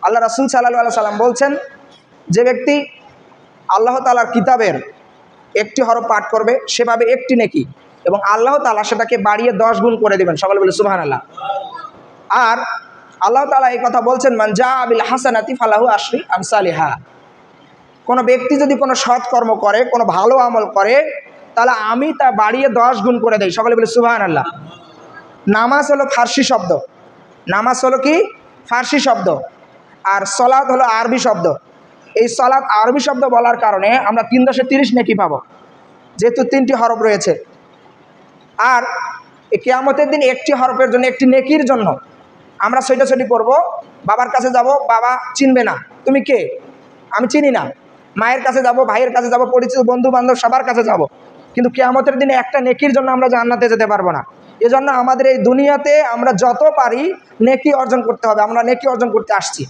আল্লাহ রাসূল সাল্লাল্লাহু আলাইহি সাল্লাম বলছেন, যে ব্যক্তি আল্লাহ তাআলার কিতাবের একটি হরফ পাঠ করবে সে পাবে একটি নেকি, এবং আল্লাহ তাআলা সেটাকে বাড়িয়ে 10 গুণ করে দেবেন। সকলে বলে সুবহানাল্লাহ। আর আল্লাহ তাআলা এই কথা বলছেন, মান জা বিল হাসানাতি ফালাহু আশরি আমসালিহা। কোনো ব্যক্তি যদি কোনো সৎকর্ম করে, কোনো ভালো আমল করে, তাহলে আমি তা বাড়িয়ে 10 গুণ করে দেই। সকলে বলে সুবহানাল্লাহ। নামাজ হলো ফার্সি শব্দ। নামাজ হলো কি? ফার্সি শব্দ। আর সলাত হলো আরবি শব্দ। এই সলাত আরবি শব্দ বলার কারণে আমরা 330 নেকি পাবো, যেহেতু 3টি হরফ রয়েছে। আর এই কিয়ামতের দিন একটি হরফের জন্য, একটি নেকির জন্য আমরা ছুটাছুটি করব। বাবার কাছে যাব, বাবা চিনবে না, তুমি কে? আমি চিনি না। মায়ের কাছে যাব, ভাইয়ের কাছে যাব, পরিচিত বন্ধু বান্ধব সবার কাছে যাব, কিন্তু কিয়ামতের দিনে একটা নেকির জন্য আমরা জান্নাতে যেতে পারবো না। এজন্য আমাদের এই দুনিয়াতে আমরা যত পারি নেকি অর্জন করতে হবে। আমরা নেকি অর্জন করতে আসছি।